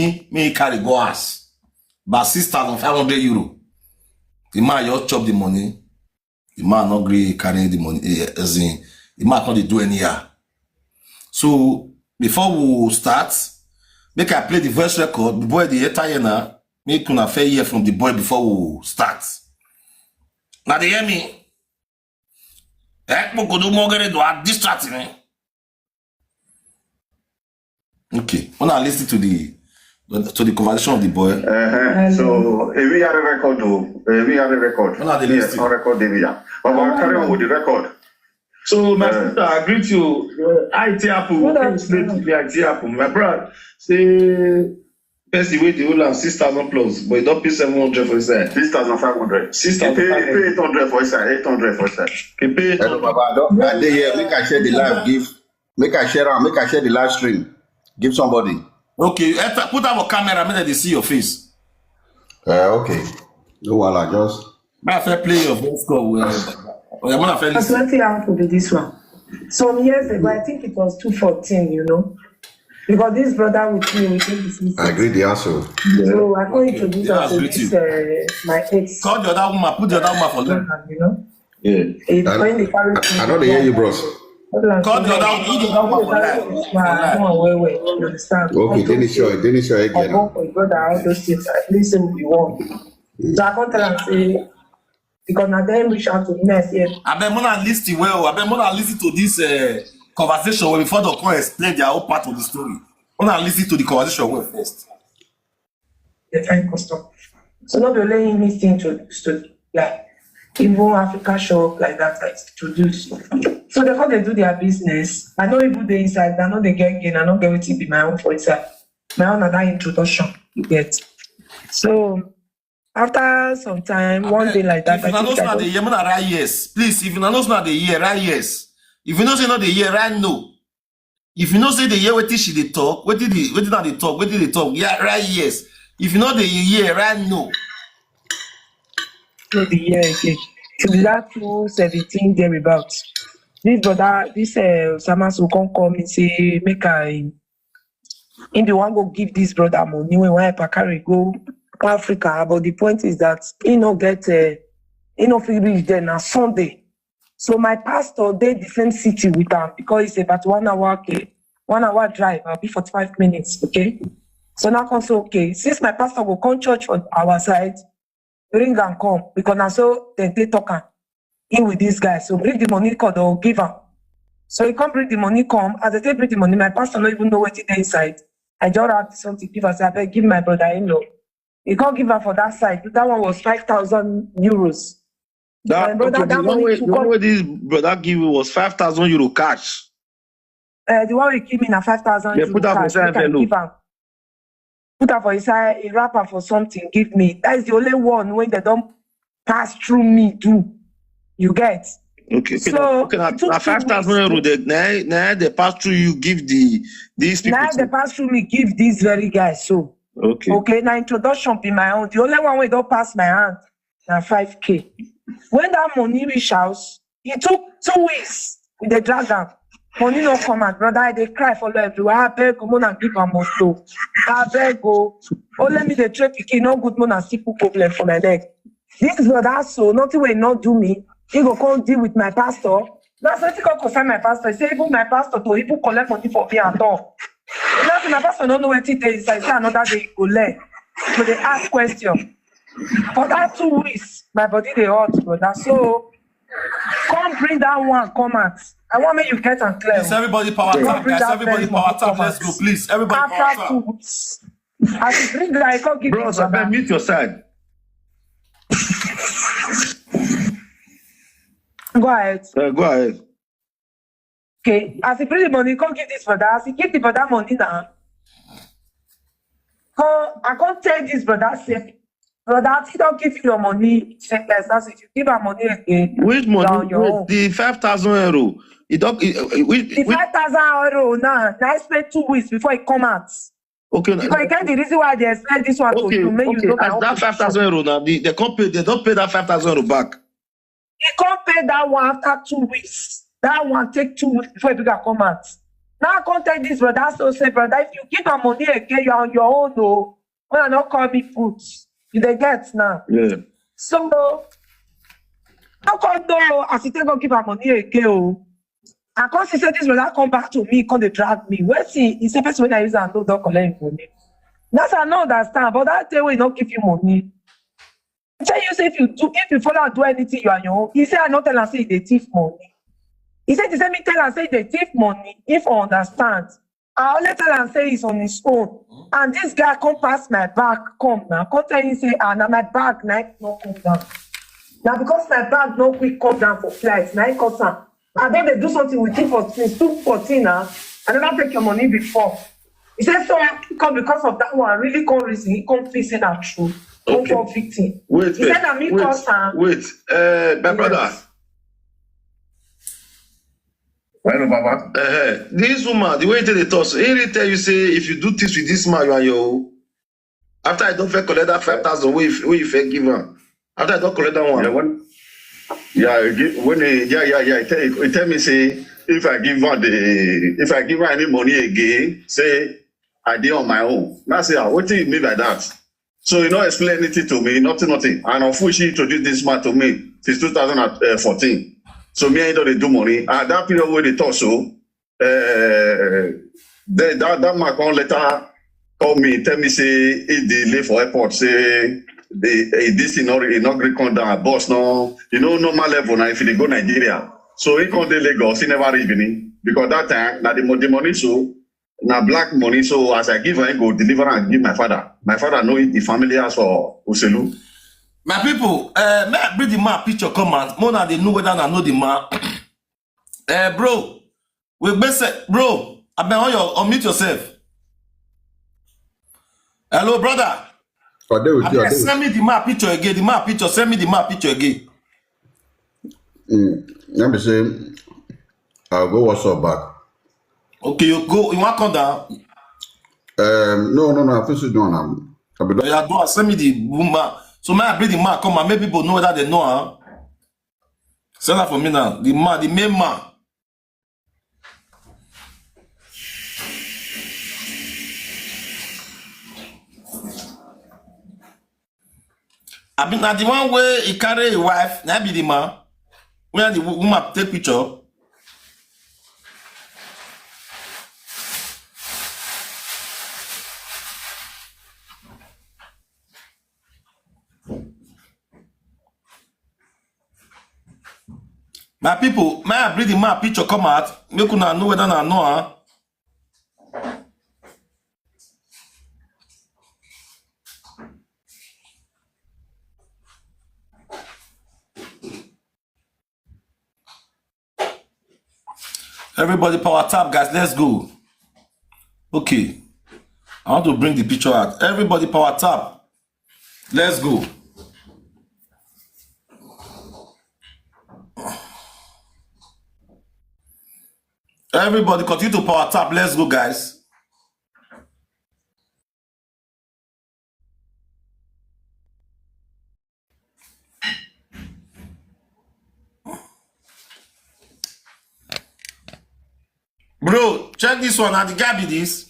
money, me carry go ass. But 6,500 euro. The man just chop the money. The man not agree carrying the money. As in, the man can't do any year. So before we start, make I play the voice record. The boy the entire now. Make una fair hear from the boy before we start. Now they hear me. Distracting me. Okay, when I listen to the conversation of the boy. So we have a record. We have a record. Yes, on record, David. But we'll carry on with the record. So my sister, I greet you. I Apple. My brother say. First the way the whole 6,000 plus, but you don't pay 700 for his side. 6,500. 6,500. Pay 800 for his side. 800 for his side. Pay 800. I dey here. Make I share the live. Make I share the live stream. Give somebody. Okay, put up a camera. Make they see your face. Okay. No, I just. My fair play your voice call. I'm gonna fair listen. 20 hours will be this one. Some years ago, I think it was 2014. You know. Because this brother with me, we think this is. I agree the answer. So I'm going to introduce her to this, my ex. Call the other woman, put the other woman for them. You know? Yeah. I don't hear you, bros. Call the other woman for wait. You understand? Okay, Dennis show again. I go for a brother, all those things. At least it will be one. So I can't tell him, say, because now then reach out to me and say, I bet Mona listen well. I bet Mona listen to this. Conversation where before they come explain their whole part of the story. Wanna listen to the conversation well first. The time custom. So not only anything to like even Africa shop like that to do. So before they do their business, I know people they inside, I know they get gain, I know get to be my own for inside. My own other introduction you get. So after some time, one day like that, if you know not the year, right yes. Please, if you know not the year, right yes. If you know say not the year, right no. If you know say the year what she they talk, what did they talk? Yeah, right yes. If you know the year, right no. So the year again. To that 2017 thereabouts. This brother, this Samas will come and say, make I in the one go give this brother money when I carry go to Africa. But the point is that he no get he no feel reach there na Sunday. So my pastor did the same city with him because it's about 1 hour, okay, 1 hour drive, I'll be 45 minutes, okay? So now come say, okay, since my pastor will come church on our side, bring and come, because now so they talk in with this guy. So bring the money card or give him. So he come bring the money, come, as they bring the money, my pastor don't even know what it is inside. I just had something to give us, I beg, give my brother-in-law. He can't give her for that side. That one was 5,000 euros. The one where this brother give you was 5,000 euro cash. The one we give me na 5,000 euro put that cash. Put her for inside a wrapper for something. Give me. That is the only one when they don't pass through me too. You get. Okay. So now 5,000 euro. They pass through you. Give these people. Now they pass through me. Give these very guys. So okay. Now introduction be my own. The only one we don't pass my hand na 5K. When that money reach house, it took 2 weeks with the dragon. Money no come out, brother. They cry for everywhere. I beg go, and give a mosto. I beg go. Oh, let me the trip. You no good, man. See problem for my leg. This brother, so nothing will not do me. He go come deal with my pastor. That's what he go confirm my pastor. He say even my pastor to even collect money for me at all. Now my pastor don't know what it is. I say another day go learn. So they ask question. For that 2 weeks, my body they hurt, brother. So come bring that one, come out. I want me you get and clear. Please, everybody power tap, guys. Everybody power tap. Let's go, please. Everybody power tap. 2 weeks. As you bring that, I can't give bros, I better meet your side. Go ahead. Go ahead. Okay. As you bring the money, come give this brother. As you give the brother money now, I can't tell this brother say. Brother, he don't give you your money. That's if you give her money again. Which money? The 5,000 euro. The 5,000 euro now. I spent 2 weeks before it come out. Okay. Because you can't the reason why they explain this one to you. Make you know that 5,000 euro now. They don't pay that 5,000 euro back. He can't pay that one after 2 weeks. That one take 2 weeks before it come out. Now I can't tell this brother, so say, brother, if you give her money again, you're on your own, no. When I not call me food. You they get now. Yeah. So, how come no, as you take go give her money again, oh. I can't see say this brother come back to me, come they drag me. Where see, he say, first when I use and no, don't collect money. That's I don't understand, but that day will not give you money. I tell you, say, if you follow and do anything, you are your own. He said, I not tell her, say, they thief money. He said, he said, me tell her, say, they thief money, if I understand. I only tell her, say, it's on his own. And this guy come pass my back, come now. Come tell you, say, now my bag, now no come down. Now, because my bag no quick come down for flights, now it comes down. I don't they do something with you for since 214 now. I never take your money before. He said, so come because of that one, really come reason, he come facing that truth. Okay. Come for victim. Wait, He said, that me cause my brother. Well, Baba. This woman, the way they talk, he really tell you, say, if you do this with this man, you are your own. After I don't collect that 5,000, where you fair give her. After I don't collect that one. He tell me, say, if I give her any money again, say, I did on my own. That's it. What do you mean by that? So you don't explain anything to me, nothing. And unfortunately, introduced this man to me since 2014. So me, I don't do money. At that period where they talk so, that man come later call me, tell me, say, he delay for airport, say, this is not come down, boss, no, normal level now, if they go Nigeria. So he come to Lagos, he never even, because that time, now the money so, now black money, so as I give her, I go deliver and give my father. My father know it, the family house for Uselu. My people, may I bring the man picture comment? Mona, they know whether I know the man. Bro, bro, I been on your unmute yourself. Hello, brother. Send me the man picture again. The man picture, send me the man picture again. Let me say, I'll go WhatsApp back. Okay, you go. You want to come down? No. I think she's doing Yeah, go and send me the woman. So may I bring the man come and make people know whether they know, huh? Send that for me now. The man, the main man. I mean, now the one where he carry a wife, now be the man. Where the woman take picture. My people, may I bring the man picture come out? Make you know whether I know, huh? Everybody power tap, guys. Let's go. Okay. I want to bring the picture out. Everybody power tap. Let's go. Everybody continue to power tap. Let's go, guys. Bro, check this one. Now the guy be this.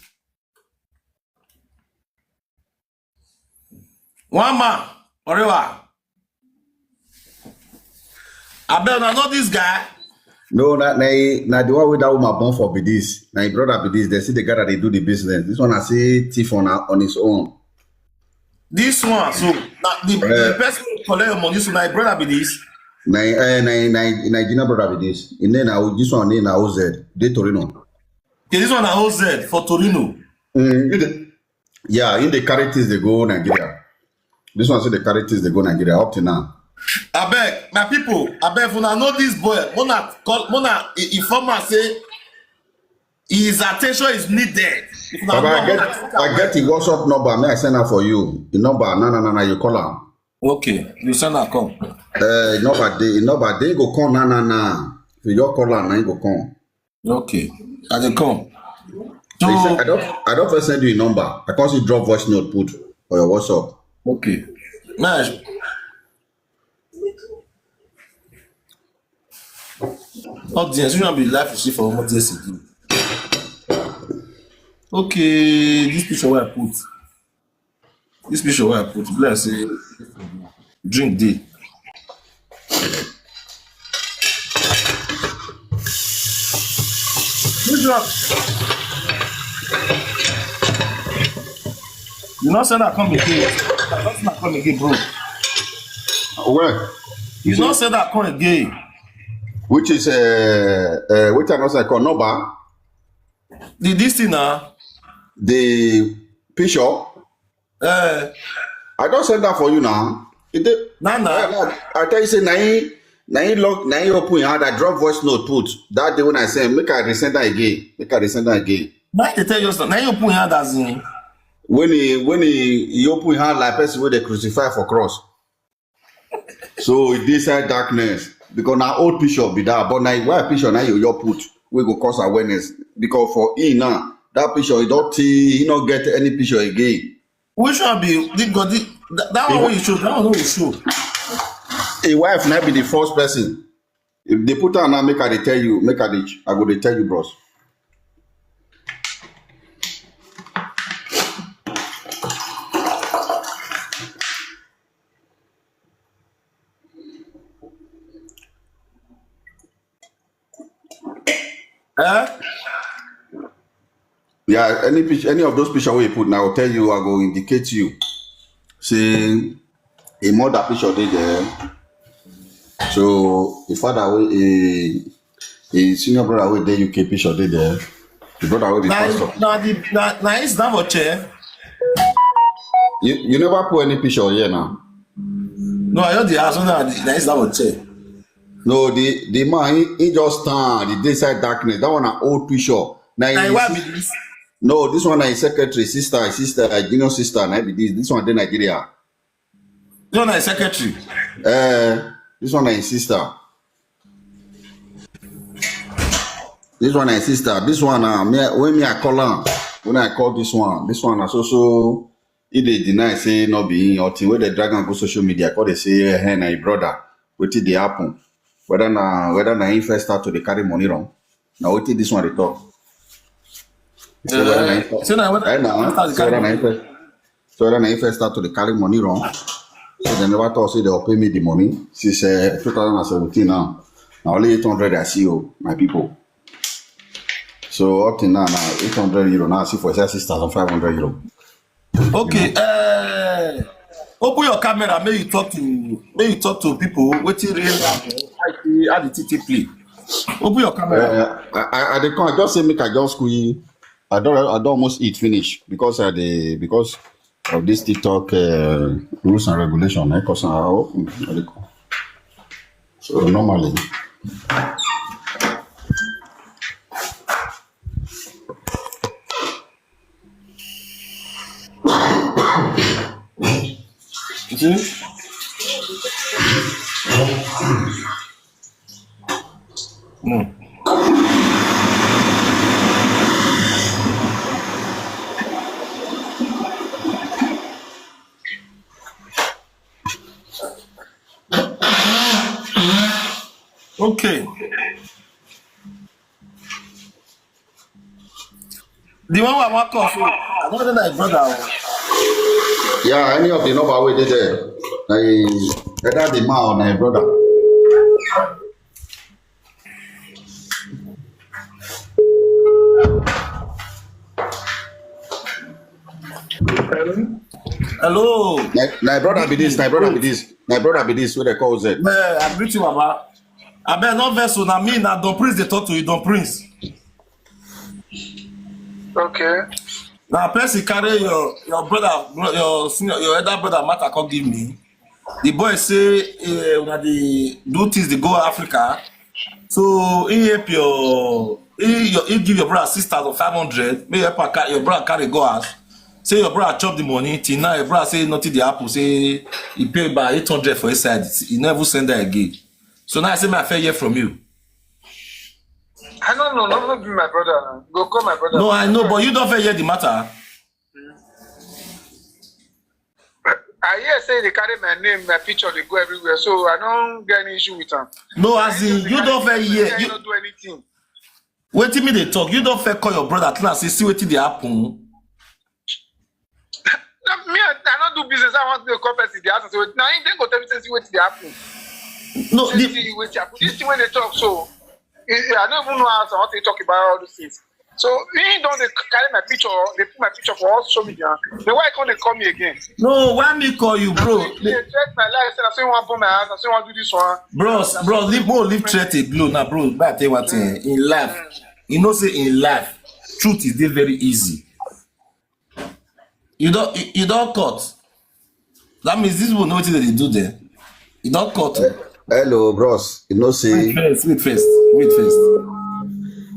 One man, whatever. I bet I know this guy. No, now the one with that woman born for be this. Now your brother be this. They see the guy that they do the business. This one I see thief on his own. This one, so now the person who collect your money, so my brother be this. Nigerian brother be this. And then this one in OZ, de Torino. Okay, this one is OZ for Torino. Yeah, in the carriages they go Nigeria. This one say the carriages they go Nigeria up to now. I beg, my people, I beg when I know this boy, Mona informer say his attention is needed. Baba, I get the WhatsApp number. May I send her for you? The number, no, you call her. Okay, you send her come. Number they go come, no. So you call her, now you go come. Okay, I dey come. So I don't first send you a number. I can't see drop voice note put for your WhatsApp. Okay, nice. Audience, you want to be live to see for what this again. Okay, this picture where I put. This picture where I put. Let's say drink day. This one, you not say that come again. That's not come again, bro. Where? You not say that come again. Which is which I also call Noba. This thing now. The picture. Uh, I don't send that for you now. Nana. I tell you, say, now you open your hand, I drop voice note put. That day when I say, make I resend that again. Now they tell you something. Now you put your hand as in. When he open your hand like person where they crucify for cross. So it decide darkness. Because now old picture be that. But now why picture now you put, we go cause awareness. Because for him now, that picture, he don't get any picture again. Which one be that one you show? That one you show. A wife might be the first person. If they put her now, make her they tell you, I go they tell you, bros. Yeah, any of those pictures we put now, I'll tell you, I go indicate you. See, a mother picture they there. So the father a senior brother with the UK picture they there. The brother with the pastor. Now it's not for chair. You never put any picture here now. No, I heard the house now it's not for chair. No, the man he just stand the daytime darkness. That one an old picture. Now why be this? No, this one is secretary, sister, junior sister, now be this one in Nigeria. This one is secretary. This one is sister. This one is sister. This one when I call her, when I call this one is also he they deny say not being or where the dragon go social media, call they say hey na brother, what did they happen? Whether na he first start to they carry money wrong. Now what did this one they talk? So whether na he first start to the carry money wrong. So they never thought say they'll pay me the money since 2017 now. Now only 800 I see you, my people. So up to now 800 euro. Now I see for 6,500 euro. Okay, open your camera. May you talk to people. Waiting really how the TT play. Open your camera. I just say make I just squeeze. I don't almost eat finish because of this TikTok rules and regulation. Because so normally. You see? No. Okay. The one I want to call, I don't know that brother. Yeah, any of the number we did there. Either the man or my brother. Hello. My brother be this. What they call it. I greet you, Mama. I bet no vessel. Now me, now Don Prince, they talk to you, Don Prince. Okay. Now, person carry your brother, your senior, your elder brother, Matter, come give me. The boy say, when they do things, they go Africa. So he help he give your brother 6,500. May help your brother carry go out. Say your brother chop the money. Till now, your brother say nothing the apple. Say he pay by 800 for his side. He never send that again. So now I say my fair hear from you. I don't know, not be my brother. Go call my brother. No, I know, but you don't fair hear the matter. I hear say they carry my name, my picture, they go everywhere. So I don't get any issue with them. No, as in you don't fair hear. I don't do anything. Waiting me they talk. You don't fair call your brother class. See what they happen. Me, I not do business. I want to be a company. The answer. So now you then go tell me say see what they happen. No, See what happen. This thing when they talk, so I don't even know how to talk about all these things. So he don't they carry my picture. They put my picture for all social media. Then why can't they call me again? no. Why me call you, bro? They threat my life. Say I say want to burn my house. I say want to do this one. Bro, leave threat a blow now, bro. But I tell you one thing. In life, you know, say in life, truth is dey very easy. You don't cut. That means this will know what they do there. You don't cut. Hello, bros. You know, say Wait first.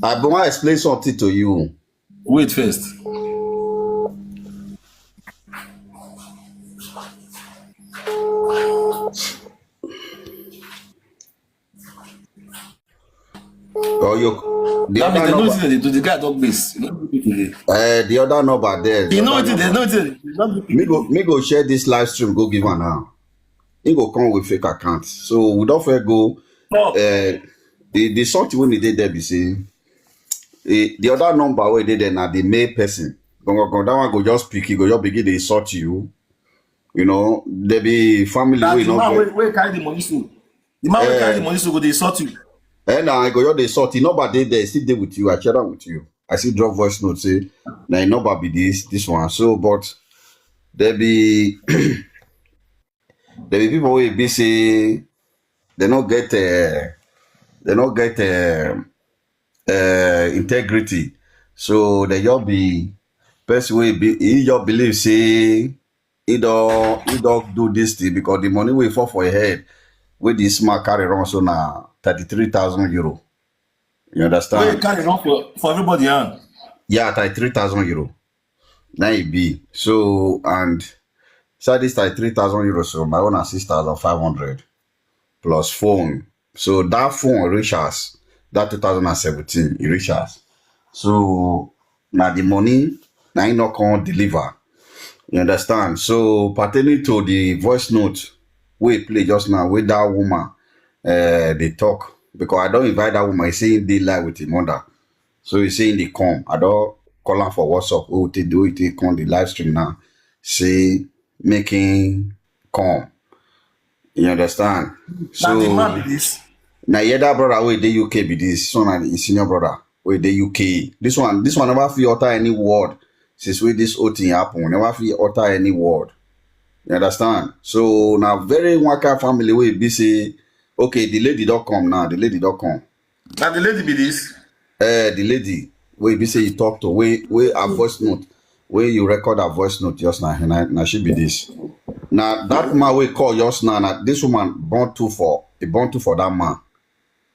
I want to explain something to you. Wait first. Oh, you the That means other they know number. what they do. The guy don't base. You know The other number there. you know what they know. Me go share this live stream. Go give her now. He go come with fake account. So we don't fair go. No. The something when they did there be say the other number where they there now the male person. That one go just pick. He go just begin to insult you. You know there be family That's way the not. man where carry the money so. The man where carry the money so go they sort you. And I go just the insult. The number they there still there with you. I share that with you. I see drop voice note say now number be this one. So but there be there be people who be say they not get integrity. So they just be person wey be he just believe say he don't do this thing because the money will fall for your head with this smart carry around so now 33,000 euro. You Where understand? you carry on for everybody hand. Yeah, 33,000 euro. Now it be so and so this 33,000 euro so my own is 6,500 plus phone. So that phone reach us that 2017 it reach us. So now the money now you not can deliver. You understand? So pertaining to the voice note we play just now with that woman, they talk because I don't invite that woman. He's saying they lie with the mother. So he's saying they come. I don't call her for WhatsApp. Oh, they do it. They come the live stream now. Say making come. You understand? Now the So man be this. now yeah, that brother where the UK be this. So now the senior brother where the UK. This one never feel utter any word since when this whole thing happen. Never feel utter any word. You understand? So now very waka family way be say, okay, the lady don't come now. The lady don't come. Now the lady be this. The lady where be say you talk to where a voice note where you record a voice note just now. Now she be this. Now that man we call just now. This woman born two for that man.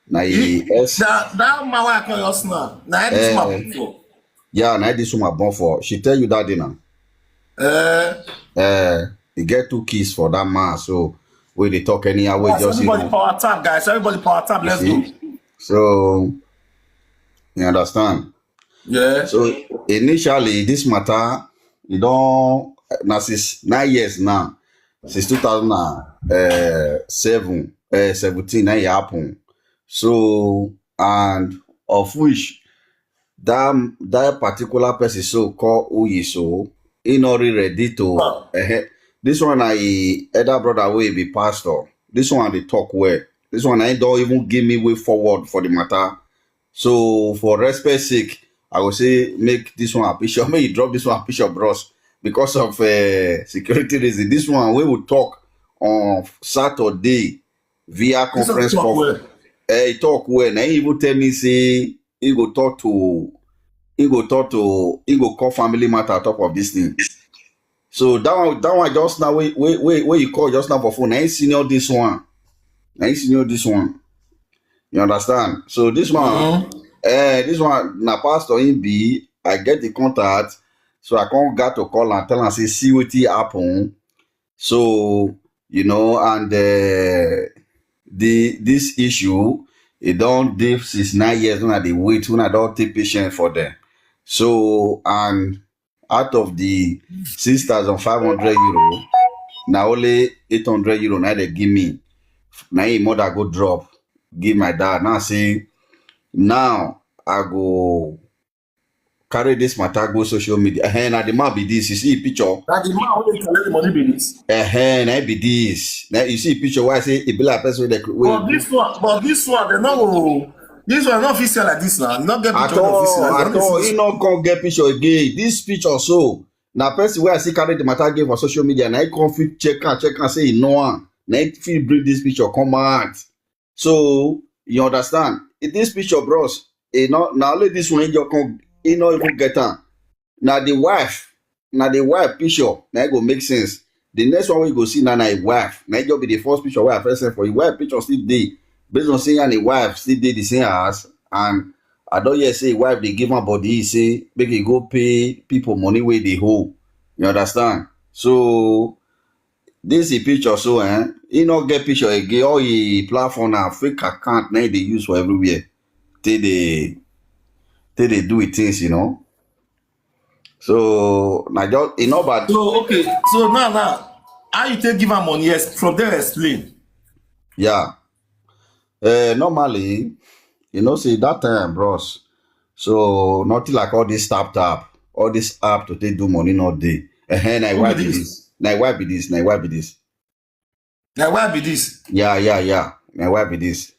Now he That man where I call us now. Now this man before. yeah. Now this woman born for. She tell you that dinner. He get 2 keys for that man. So when they talk anyhow, we just everybody power tap, guys. Everybody power tap. Let's go. So you understand? Yeah. So initially this matter, you don't now since 9 years now, since 2017, now it happen. So and of which that particular person so called who is so he not really ready to this one I elder brother will be pastor. This one they talk well. This one I don't even give me way forward for the matter. So for respect sake, I will say make this one a bishop. May you drop this one a bishop bros because of security reason. This one we will talk on Saturday via conference call. He talk well. Now he even tell me say he go call family matter on top of this thing. So that one just now where you call just now for phone. Now he senior this one. You understand? So this one, this one na pastor in be. I get the contact, so I can't get to call and tell and say see what happen. So you know, and this issue it don't dey since 9 years when they wait when I don't take patient for them. So and out of the 6,500 euro, now only 800 euro now they give me. Now him mother go drop, give my dad. Now say now I go carry this matter go social media. Now the man be this. You see picture. Now the man only collect the money be this. Now be this. Now you see picture where I say it be like person that. But this one, they no. This one not official like this now. Not get picture official. At all, he not come get picture again. This picture so. Now person where I see carry the matter game for social media. Now he come fit check and say no one. Now he fit bring this picture come out. So you understand? In this picture, bros, now only this one you come. He not even get on. Now the wife picture. Now it go make sense. The next one we go see now a wife. Now it go be the first picture where I first send for you. Wife picture still dey. Based on saying the wife still dey the same house, and I don't yet say wife they give her body say make it go pay people money where they hold. You understand? So this is picture so he not get picture again. All he platform now fake account now they use for everywhere. They do it things, you know. So now just but so okay. So now how you take give her money? Yes, from there explain. yeah. Normally, you know, see that time, bros. So nothing like all this tap, all this app to take do money not day. Now why be this? Now why be this? Now why be this? Now why be this? Yeah. Now why be this?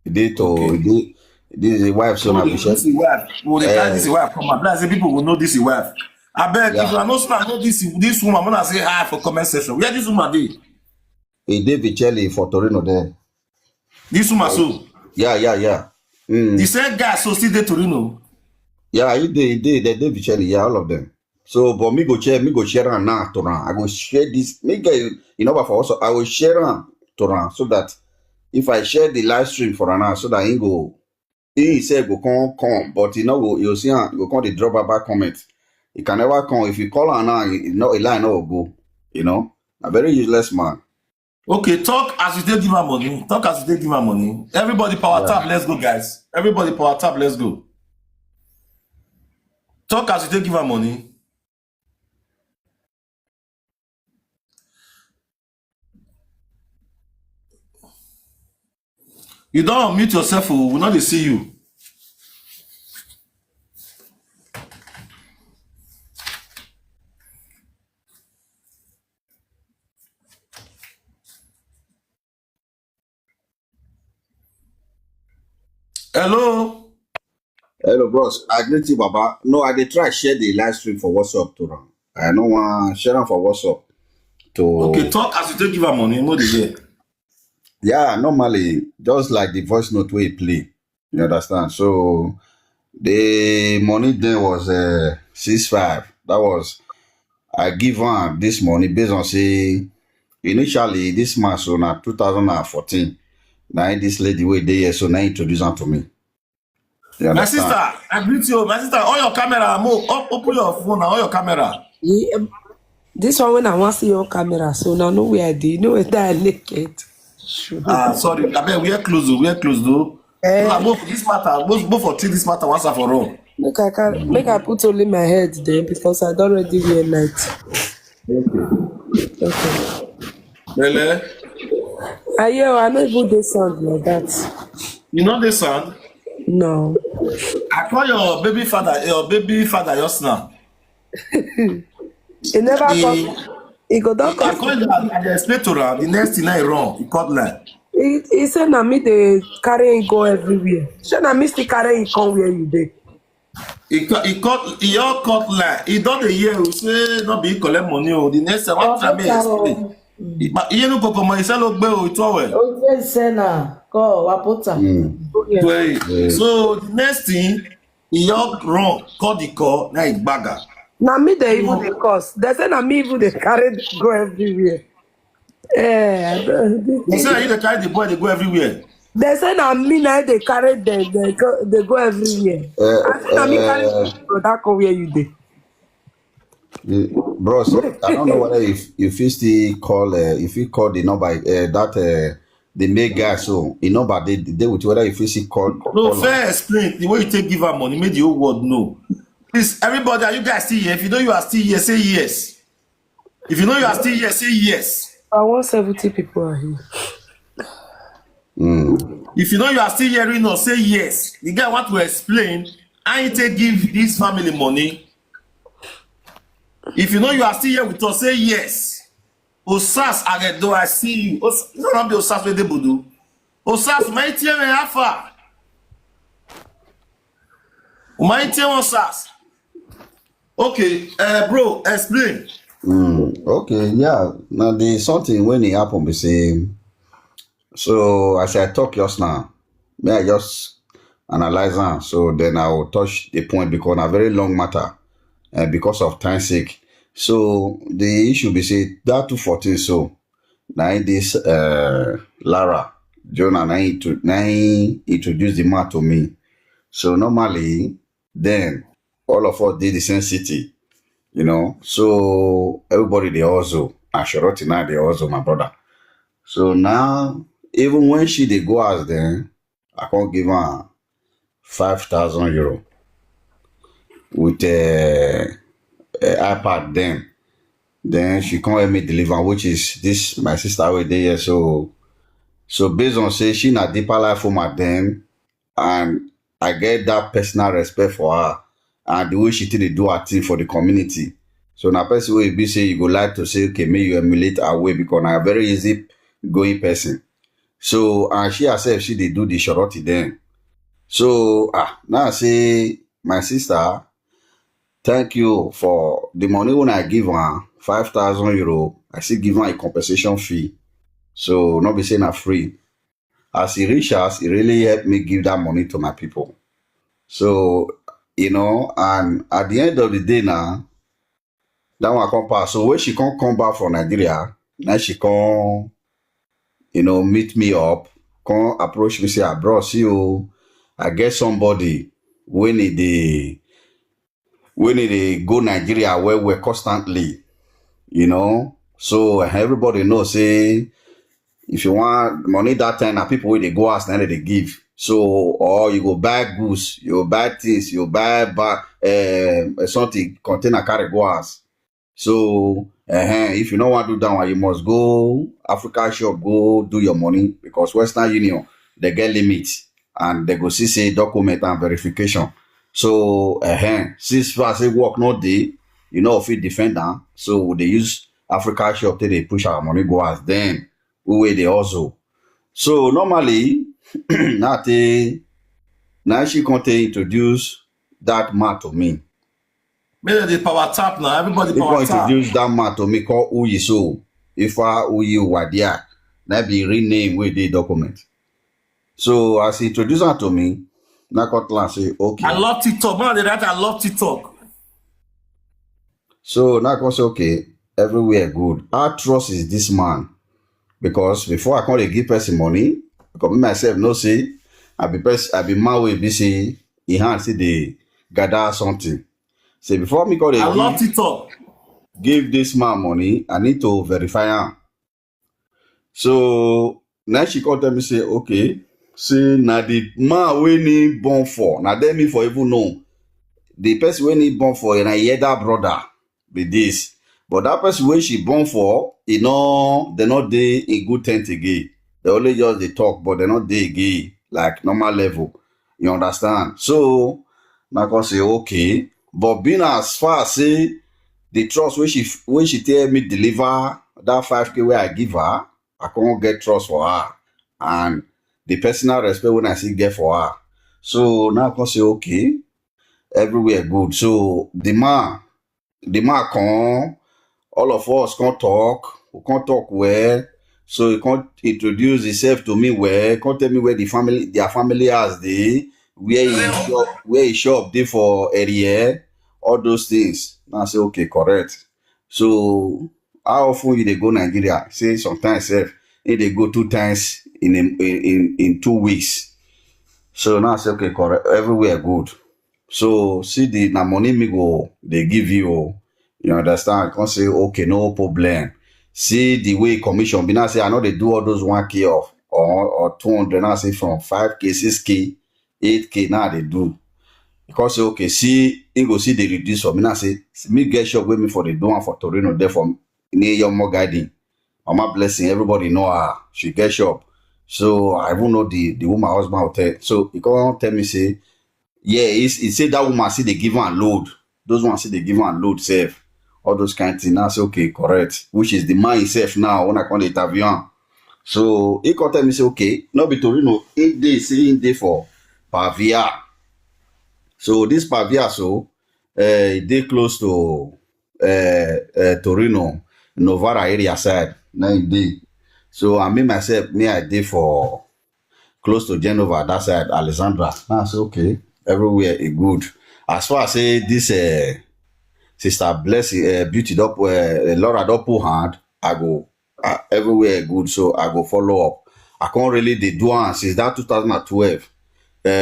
This is a wife, so now this is wife. Well, they carry this wife come out. Say people will know this is wife. I beg if you are not know this woman, I'm gonna say hi for comment section. Where this woman dey? He did Vicelli for Torino there. This woman so. Yeah. The same guy so still dey Torino. Yeah, he did Vicelli, yeah, all of them. So, but me go share on now to run. I go share this. Me get but for also I will share on to run so that if I share the live stream for an hour, so that he said go come, but you'll see you come the drop back comment. He can never come. If you call her now, a line no will go. You know, a very useless man. Okay, talk as you give her money. Everybody power tap, let's go, guys. Everybody power tap, let's go. Talk as you give her money. You don't unmute yourself, we'll not see you. Hello, bros. I greet you, Baba. No, I did try share the live stream for WhatsApp to run. I don't want share them for WhatsApp to. Okay, talk as you give her money. No, the yeah, normally just like the voice note where you play. You understand? So the money then was 6.5. That was I give her this money based on say initially this month so now 2014. Now this lady way there so now introduce her to me. My sister, I greet you. My sister, on your camera, open your phone now, on your camera. Yeah, this one when I want to see your camera, so now know where I did. You know where I naked. Sorry, I bet we are close though. Both this matter, both for treat this matter once and for all. Make I put only my head there because I don't already wear night. Okay. Really? I know even they sound like that. You know this sound? No. I call your baby father just now. He never come. He go down. I call you and I explain to her the next thing I wrong. He called line. He said na me they carry him go everywhere. Say na me still carry him come where you dey. He all cut line. He don't hear you say not be collect money. The next time after me explain. Iye no koko mo ise lo gbe o ito we. O gbe ise na ko wapota. So the next thing he all wrong call the call na igbaga. Na me they even dey cause. They say na me even dey carry go everywhere. They say you dey carry the boy they go everywhere. They say na me na they carry them they go everywhere. I say na me carry brother come where you dey. Bros, I don't know whether if you still call if you call the number that the main guy so the number they with whether if you still call. No, fair explain the way you take give her money, make the whole world know. Please, everybody, are you guys still here? If you know you are still here, say yes. If you know you are still here, say yes. 170 people are here. If you know you are still hearing us, say yes. The guy want to explain. I ain't take give this family money. If you know you are still here with us, say yes. Osas Agedo, I see you. You don't have the Osas with the Budu. Osas, my team and Alpha. My team Osas. Okay, bro, explain. Okay, yeah. Now the something when it happen, be say. So as I talk just now, may I just analyze am. So then I will touch the point because na very long matter, because of time sake. So the issue be say that 214 so now this Lara Jonah now introduce the man to me. So normally then all of us did the same city, you know. So everybody they also and Shorty now they also my brother. So now even when she they go as then I can't give her 5,000 euro with iPad then she can't help me deliver, which is this my sister over there. So based on say she na deeper life for my then and I get that personal respect for her and the way she take dey do her thing for the community. So na person wey be say you go like to say okay, may you emulate her way because na a very easy going person. So and she herself she dey do the shorty then. So now I say my sister, thank you for the money when I give her 5,000 euro. I still give her a compensation fee. So not be saying na free. As he reach us, he really helped me give that money to my people. So, you know, and at the end of the day now, that one come pass. So when she can't come back from Nigeria, now she can, you know, meet me up, come approach me, say, bro, see you, I get somebody when they go Nigeria where we're constantly, you know. So everybody knows, say, if you want money that time, na people wey they go ask, now they give. So, or you go buy goods, you buy things, you buy something, container carry go ask. So, if you don't want to do that one, you must go Africa shop, go do your money because Western Union, they get limits and they go see say document and verification. So, since far say work not day, you know, if it defend them, so they use Africa shop till they push our money go ask then. Who they also. So normally, now she can't introduce that man to me. Maybe the power tap now. Everybody They power can tap. introduce that man to me called Uyi so. If Uyi Wadia, that be rename with the document. So as he introduced her to me, Nakotlan say okay. I love TikTok. Man, they write I love TikTok. So Nakot say okay, everywhere good. Our trust is this man. Because before I can't give person money, because me myself no say I be man way be say in hand say they gather something. Say before me call I love TikTok. give this man money, I need to verify him. So now she called me say okay, say now the man we need born for now them me for even know the person we need born for and I hear that brother be this. But that person when she born for, you know, they not dey in good tent again. They only just they talk, but they not dey again like normal level. You understand? So I can say okay, but being as far as say the trust when she tell me deliver that 5K where I give her, I can't get trust for her and the personal respect when I see get for her. So now I can say okay, everywhere good. So the man come. All of us can't talk. We can't talk well. So he can't introduce himself to me well. Can't tell me where their family has they, where he shop they for area, all those things. Now I say okay, correct. So how often you they go Nigeria? Say sometimes if they go 2 times in 2 weeks. So now I say okay, correct. Everywhere good. So see the na money me go they give you. You understand? I can say, okay, no problem. See the way commission, be now say, I know they do all those 1K off or 200, now say from 5K, 6K, 8K, now they do. Because say, okay, see, you go see the reduce for me, now say, me get shop with me for the do one for Torino, there from near your more guiding. Mama blessing, everybody know her, she get shop. So I even know the woman husband hotel. So he come tell me say, yeah, he say that woman see they give her load. Those ones see they give her load safe. All those kind of things. Now I say okay, correct. Which is the man himself now when I come to interview him. So he come tell me say okay, not be Torino. 8 days saying day for Pavia. So this Pavia they close to Torino, Novara area side. 9 day. So I mean myself, I did for close to Genova, that side, Alexandra. I say okay, everywhere is good. As far as say this sister Blessing, beauty up, Laura don't put hand, I go everywhere good, so I go follow up. I can't really do one since that 2012,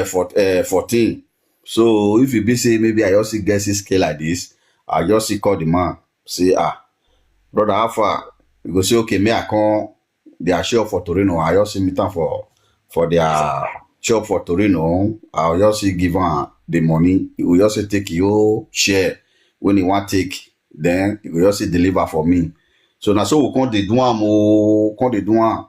14. So if you be say maybe I also get this scale like this, I just call the man, say brother Alpha, you go say okay, me I come their shop for Torino. I just meet them for their shop for Torino. I'll just give her the money. He will just take your share when he want take. Then he will just deliver for me. So now so we can't do one.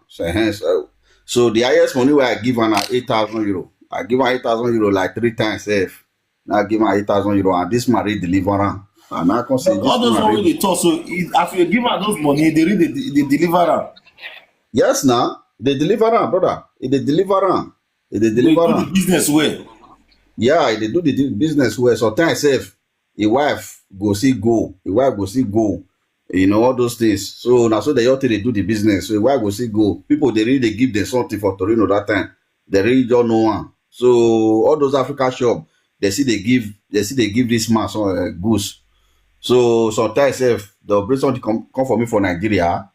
So the highest money where I give her now 8,000 euro. I give her 8,000 euro like 3 times safe. Now I give her 8,000 euro and this man deliver her. And I can say all those ones they talk. So after you give her those money, they deliver her. Yes, now they deliver her, brother. They deliver her. They They deliver do her. the business well. Yeah, they do the business well. Sometimes safe, a wife go see go, you know, all those things. So now so they ought to do the business. So a wife go see go. People they really give them something for Torino that time. They really don't know one. So all those Africa shop, they see they give this man some goods. So sometimes if the brazen come for me for Nigeria,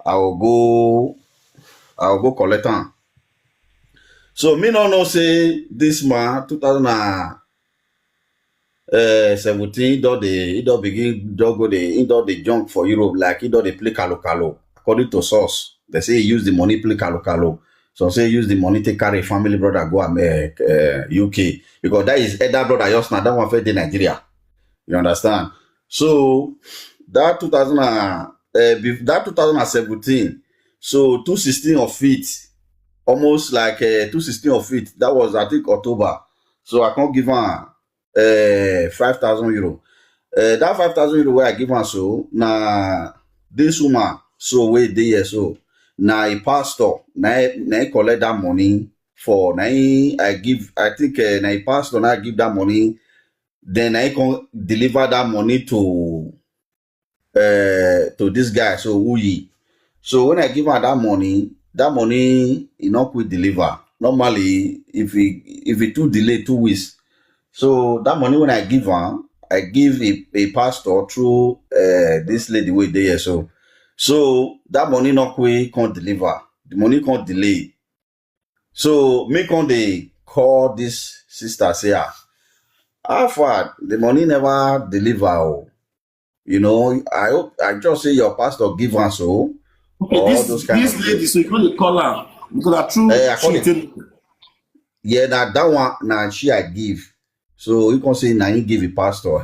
I will go collect them. So me no know say this man 2017 he don begin don go the junk for Europe like he don dey play kalo. According to source, they say he use the money play kalo. Some say use the money take carry family brother go UK because that is elder brother just now that one fit dey Nigeria. You understand? So that 2017, so 216 of it, almost like 216 of it. That was I think October. So I can't give her 5,000 euro. That 5,000 euro where I give her so na this woman so wait there so na a pastor na he collect that money for na I think na a pastor na I give that money. Then I can deliver that money to this guy. So Uyi. So when I give her that money he not quick deliver. Normally, if he too delay 2 weeks. So that money when I give her, I give a pastor through this lady way there. So that money not quick can't deliver. The money can't delay. So me can they call this sister say how far the money never deliver. You know, I just say your pastor give her so. Okay, All those kind this of lady, things. so you can't call her because I true. I call it. Yeah, that one now she I give. So you can say now you give a pastor.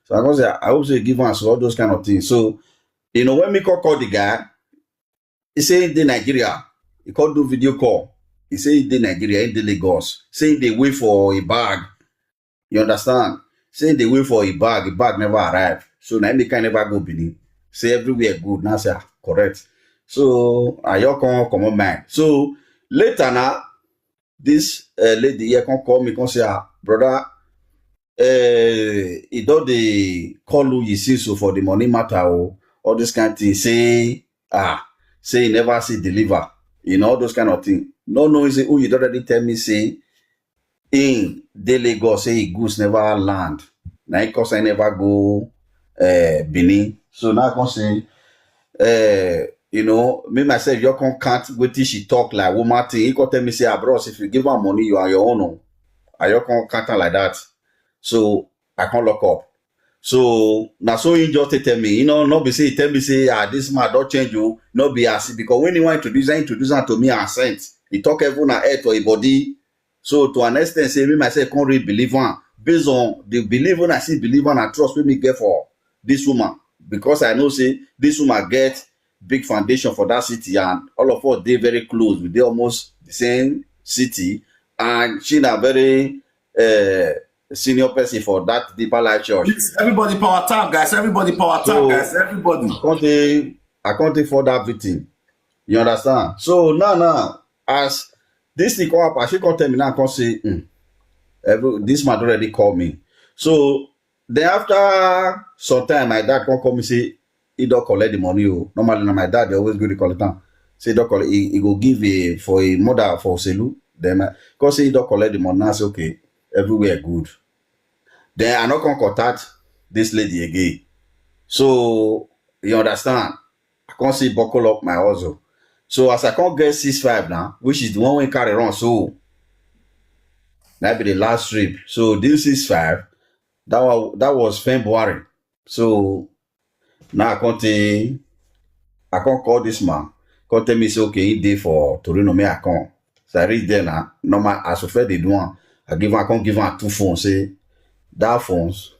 So I can say I hope say give her so all those kind of things. So you know when me call the guy, he say in Nigeria, he call do video call. He say in Nigeria, in Lagos, say they wait for a bag. You understand? Say they wait for a bag never arrive. So now they can never go Benin. Say everywhere good. Now say correct. So I come on mind. So later now, this lady here can call me, can say, brother, he don't they call you see so for the money matter or all this kind of thing. Say he never see deliver. You know, all those kind of things. No, he say, oh, you already tell me say in Lagos say goods never land. Now because I never go Benin. So now I can say you know, me myself, you can't wait till she talk like woman thing. He can tell me say, bros, if you give her money, you are your own. I can't like that. So I can't lock up. So now so he just tell me, you know, not be say tell me say this man don't change you, not be as because when he want to introduce her to me and sent. He talk everyone head to a body. So to an extent, say me myself can't really believe one based on the belief when I see believe one and trust when me get for this woman. Because I know say this woman get big foundation for that city, and all of us they very close. We dey almost the same city, and she na very senior person for that Deeper Life Church. Please, everybody power tap, guys. Everybody power tap, guys. Everybody. I can't take for that victim. You understand? So now, as this thing come up, she can't tell me now, I can't say, this man already called me. So then after some time, my dad can't call me say, he don't collect the money. Normally, my dad, they always go to collect them. Say, don't collect, he go give for a mother for Selu. Then, because he don't collect the money, I say, okay, everywhere good. Then I not gonna contact this lady again. So, you understand? I can't see buckle up my hustle. So as I can't get 6'5" now, which is the one we carry on, so that be the last trip. So this 6'5", that was February. So now I can't call this man. Can't tell me say okay, he day for Torino, me I can't. So I reach there now. Normal as of they do one, I can't give him 2 phones. Say that phones,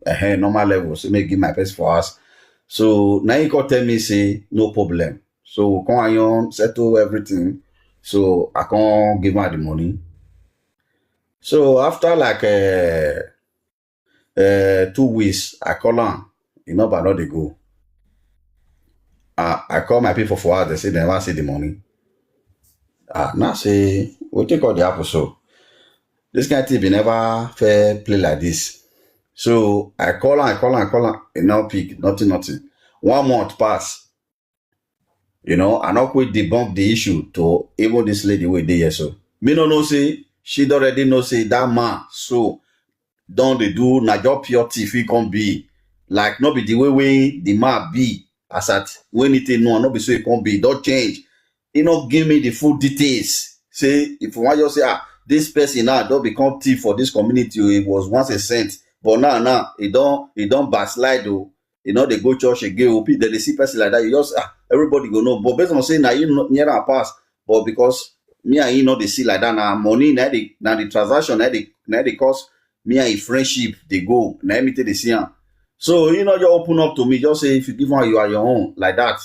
normal level. So me give my best for us. So now he can tell me say no problem. So come on, settle everything. So I can't give her the money. So after like 2 weeks, I call her. But not they go. I call my people for us. They say they never see the money. Now say we take all the apple. So this kind of thing be never fair play like this. So I call her. It now pick nothing. 1 month pass. I not quit debunk the issue to even this lady way there. So me no know say she already know say that man so don't they do na job pure thief he can be like not be the way the man be as at when it no not be so it can be don't change. He not give me the full details. Say if you want you say this person now don't become thief for this community. It was once a saint, but now he don't backslide though. They go church again. They see person like that. You just everybody go know. But based on saying now you near and pass. But because me and you they see like that now money now the transaction now they cost me and friendship they go now me they see. So you open up to me. Just say if you give one you are your own like that.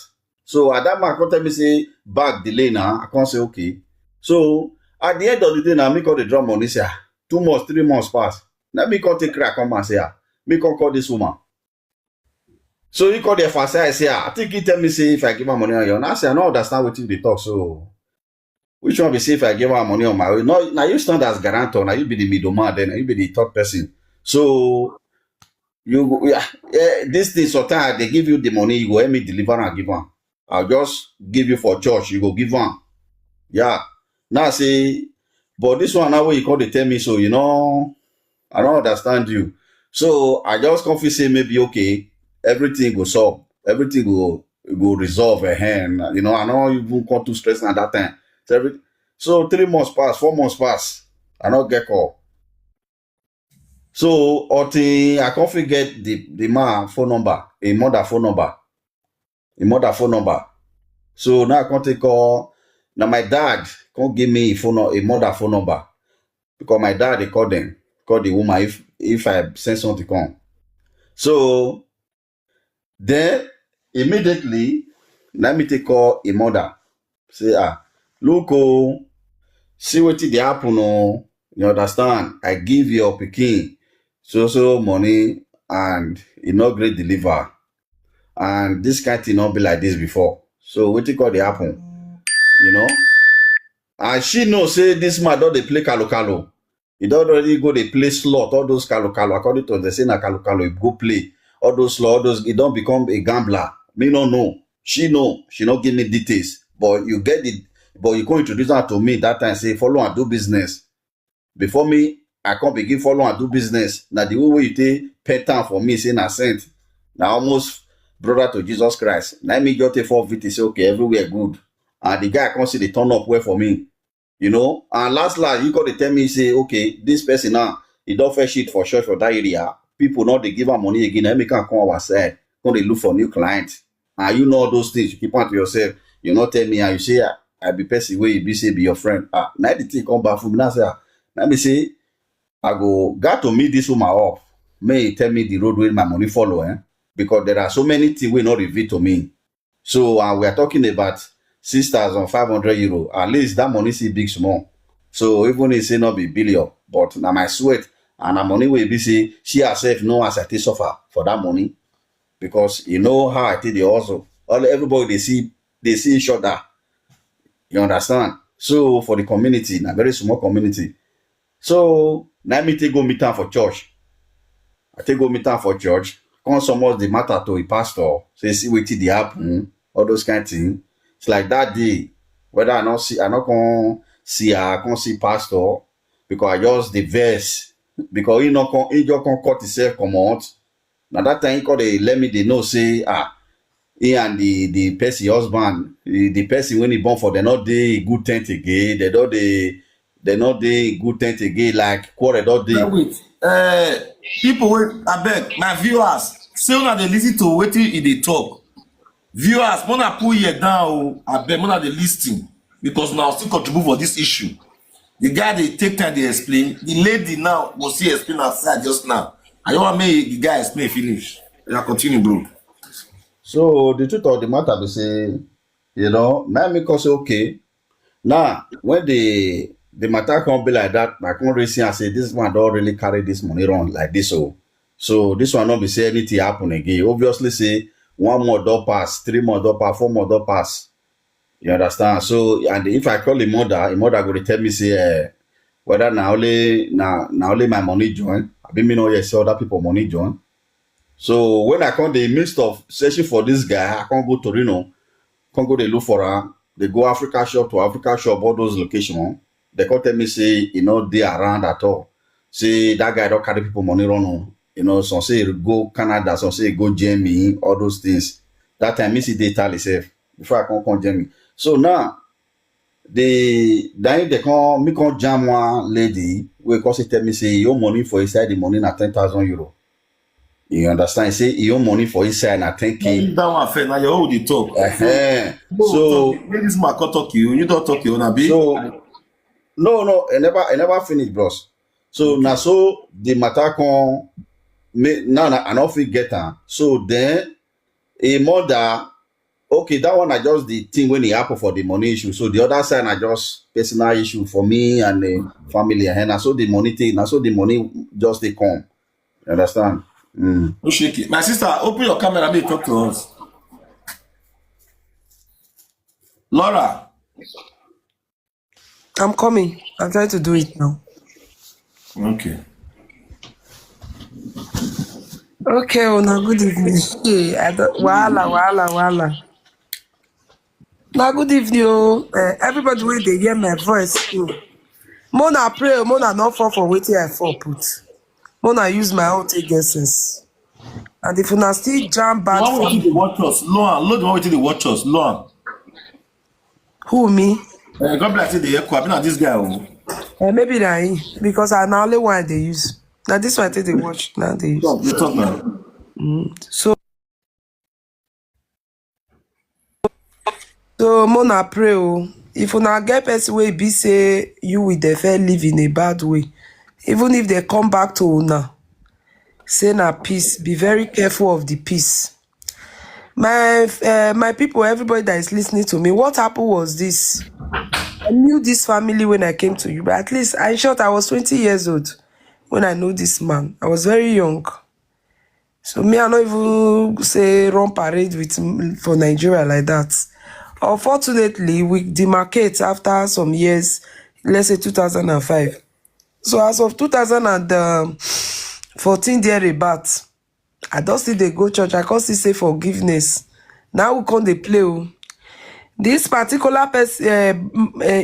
So at that man come tell me say back delay now. I can't say okay. So at the end of the day now me call the drum money say 2 months 3 months pass. Now me come take crack come and say me come call this woman. So he called the first I say, I think he tell me say if I give her money on your own. I say I don't understand what they talk. So which one be say if I give her money on my own? No, now you stand as guarantor, now you be the middleman, then you be the third person. So this thing sometimes they give you the money, you go help me deliver and give her. I'll just give you for church, you go give her. Yeah. Now I say, but this one now where you call they tell me so, I don't understand you. So I just confess say maybe okay. Everything go solve, everything go resolve a hand. I don't even come too stressed at that time. So 3 months pass, 4 months pass. I not get call. So until I can't forget the man phone number, a mother phone number. So now I can't take call. Now my dad can't give me a mother phone number because my dad they call the woman if I send something come. So then immediately let me take call a mother. Say look see what they happen you understand? I give your pikin so money and great deliver. And this kind of thing not be like this before. So what you call the happen? And she know say this man don't they play kalo. He don't already go they play slot, all those kalo. According to they say na kalo, he go play. All those he don't become a gambler. Me no know. She know. She not give me details. But you get it. But you go introduce her to me that time. Say follow and do business. Before me, I can't begin follow and do business. Now the way you take pay time for me, say na sent. Now almost brother to Jesus Christ. Now me just take 4 VT. Say okay, everywhere good. And the guy can't see the turn up well for me. And last you got to tell me say okay, this person now he don't fetch shit for church for that area. People know they give her money again. Then we can come outside. Come they look for new clients. And all those things. You keep on to yourself. You not tell me and you say I be person where you be say be your friend. Now the thing come back from me now say let me say I got to meet this woman off. May tell me the road where my money follow, because there are so many things will not reveal to me. So we are talking about 6,500 euro. At least that money is big small. So even if say not be billion, but now my sweat and the money will be say she herself know as I take suffer for that money because you know how I take the hustle. All everybody they see each other. You understand? So for the community, a very small community. So now me take go meet am for church. I take go meet am for church. Come summons the matter to a pastor. Say see wetin dey happen, all those kind things. It's like that day, whether I not come see her, I come see pastor because I just the verse because he just come cut himself come out. Now that time he call they let me they know say he and the person husband, the person when he born for they not dey good tent again, they not dey good tent again like quarrel all day. Wait, people wey abeg my viewers say una dey lis ten to wetin e dey talk. Viewers, mona put ear down o, abeg mona dey lis ten because una still contribute for this issue. The guy dey take time dey explain. The lady now go still explain her side just now. I don't want make the guy explain finish. Yeah, continue, bro. So the truth of the matter be say, now me come say okay. Now when the matter come be like that, I come reason and say this man don't really carry this money run like this. So this one not be say anything happen again. Obviously say 1 month don't pass, 3 months don't pass, 4 months don't pass. You understand? So and if I call the mother go to tell me say whether now only my money join. I be me know yes say other people money join. So when I come the midst of searching for this guy, I can't go to Reno, can't go they look for her. They go Africa shop to Africa shop, all those locations. They can't tell me say they around at all. Say that guy don't carry people money run. Some say go Canada, some say go Germany, all those things. That time me see they tell itself before I come Germany. So now they come jam one lady where cause tell me say your money for inside the money na 10,000 euro. You understand? Say your money for inside na 10K. That one fair. Now you all the talk. So when this man talk you don't talk you on be. So no, I never finish, bros. So now so the matter come now I not fit get her. So then a mother, okay, that one I just the thing when it happen for the money issue. So the other side I just personal issue for me and the family and so the money thing, so the money just they come. You understand? No shake it. My sister, open your camera and talk to us. Laura. I'm coming. I'm trying to do it now. Okay. Okay, now good evening. Yeah, Wala. Now good evening, everybody wey dey hear my voice. Mona pray, Mona not fall for wetin I fall put. Mona use my own take guesses. And if una still jam bad One for way to watch us, load the one way to watch us, Luan. who me? God bless you, the echo. I've been at this guy. Maybe na him, because I na only one they use. Now this one I take the watch. Now they use. You talk now. So Mona pray if una get person wey be say you with the fair live in a bad way, even if they come back to una, say na peace, be very careful of the peace. My people, everybody that is listening to me, what happened was this. I knew this family when I came to you, but at least in short, I was 20 years old when I know this man. I was very young. So me, I not even say run parade for Nigeria like that. Unfortunately, we demarcate after some years, let's say 2005. So as of 2014 thereabout, I don't still dey go church. I can't still say forgiveness. Now we come dey play. This particular person,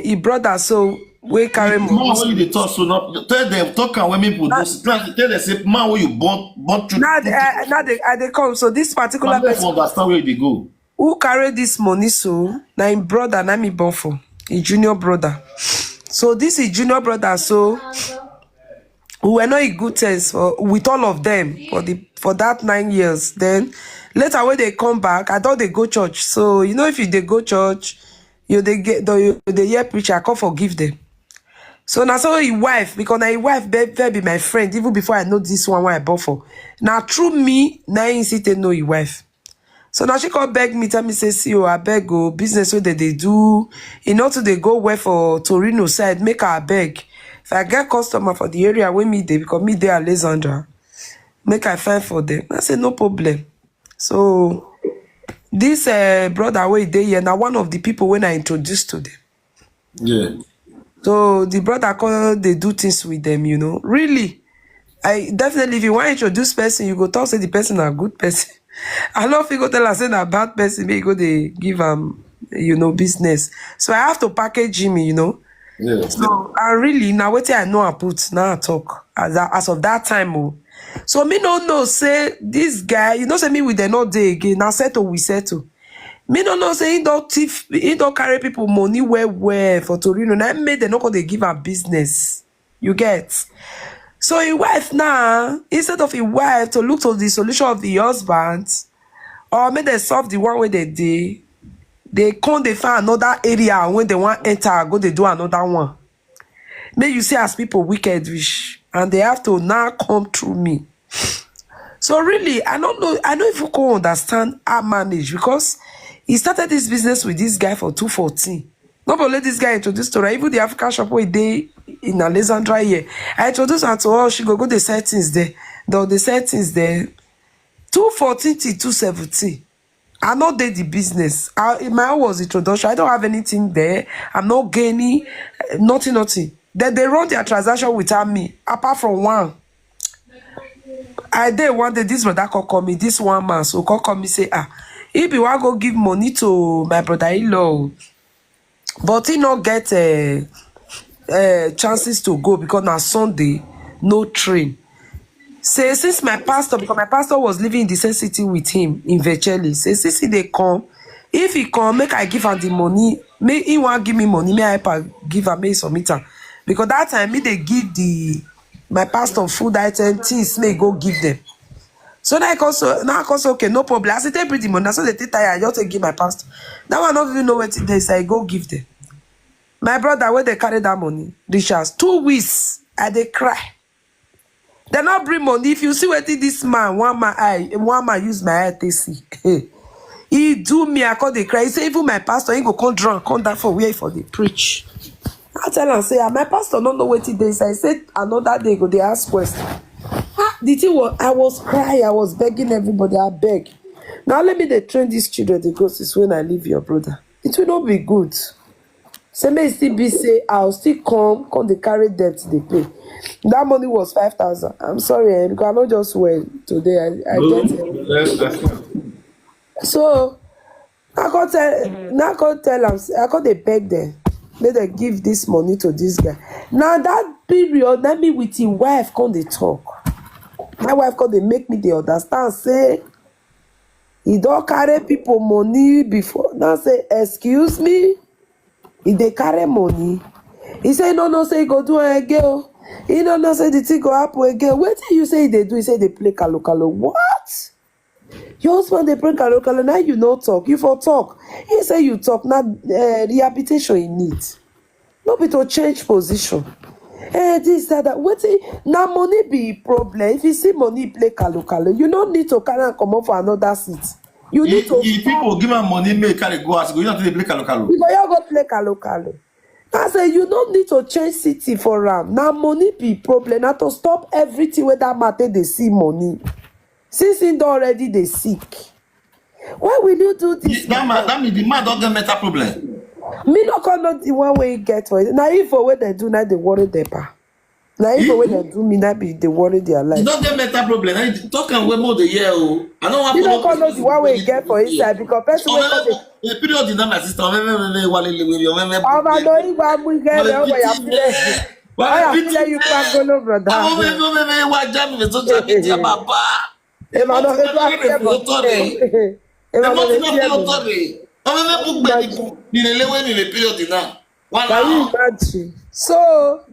he brother, so we carry Man, when you dey talk so now, tell them talk and when people don't tell them say man when you born through. Now they come. So this particular person understand where they go. who carry this money, so now him brother, now me born for his junior brother. So this is junior brother, so we were not in good terms with all of them for that 9 years. Then later when they come back, I thought they go church. So if they go church, they hear preacher, I can't forgive them. So now so his wife, because now his wife be my friend even before I know this one why I bought for. Now through me, now he sit know his wife. So now she come beg me, tell me, say, see, oh, I beg, go business where they do. You know, to they go where for Torino side, make her beg. If I get customer for the area where me they, because me they are Alexandra, make I find for them. I say, no problem. So this brother way they here, now one of the people when I introduced to them. Yeah. So the brother call they do things with them, you know. Really, I definitely if you want to introduce person, you go talk say the person a good person. I love if you go tell us say a bad person, maybe go they give you know, business. So I have to package him, you know. Yeah. So I really now what I know I put now I talk as of that time. Oh. So me no know say this guy, you know, say me with the no day again. Now settle we settle. Me no know say he don't thief, he don't carry people money where for Torino. Now made them not gonna give her business. You get. So his wife now, instead of his wife to look to the solution of the husband, or make them solve the one where they come they find another area when they want enter, go they do another one. May you see as people wicked wish, and they have to now come through me. So really, I don't know if you can understand how manage, because he started this business with this guy for 214. Not only this guy introduced to her, even the African shop where they in Alexandra here. I introduced her to her, she go the settings there. The settings there. 214 till 217. I not did the business. My own was introduction. I don't have anything there. I'm not gaining nothing. Then they run their transaction without me, apart from one. I did one day this brother call me, this one man, so call me say, if you want go give money to my brother-in-law, but he not get chances to go because now Sunday, no train. Say since my pastor, because my pastor was living in the same city with him in Vercelli, say since they come, if he come, make I give her the money, may he want give me money, may I give her, may submit her. Because that time, me they give my pastor food item, things, may go give them. So now I also okay, no problem. I say take pretty money, so they take tired, I just give my pastor. Now I don't even know what it is, so I go give them. My brother, where they carry that money, Richards, 2 weeks, and they cry. They not bring money. If you see what this man, one man use my eye to see. He do me, I call the cry. He say, even my pastor, he go come drunk, come down for where for the preach. I tell him, say, my pastor don't know what it is. I said, another day, go, they ask question. The thing was, I was crying, I was begging everybody, I beg. Now let me they train these children, they go, this when I leave your brother. It will not be good. Say may still be say I'll still come they carry debt they pay. That money was 5,000. I'm sorry, because I'm not just well today. I get it. So I can't tell them. I can't they beg them. Let them give this money to this guy. Now that period, let me with his wife come they talk. My wife come they make me they understand. Say he don't carry people money before. Now say excuse me. If they carry money, he say no, say go do it again. He no, say the thing go happen again. What do you say they do? He say they play kalo. What? Your husband they play kalo. Now you no talk. You for talk. He say you talk. Now rehabilitation you need. No be to change position. This that. What? Now money be problem. If you see money play kalo, you don't need to carry and come up for another seat. You need to. If people give them money, make carry go as go. You don't need to play kalo. Because you go play kalo. I say you don't need to change city for ram. Now money be problem. Now to stop everything where that matter they see money. Since it already they sick. Why will you do this? That means the man don't get mental problem. Me not cannot the one way you get for it. Now if for what they do now they worry their pa. Now if for what they do me that be they worry their life. You don't get mental problem. I talk and way more the year. I don't want. You don't cannot the one way you get for inside because person will the period is not my sister. I you can't go no brother. So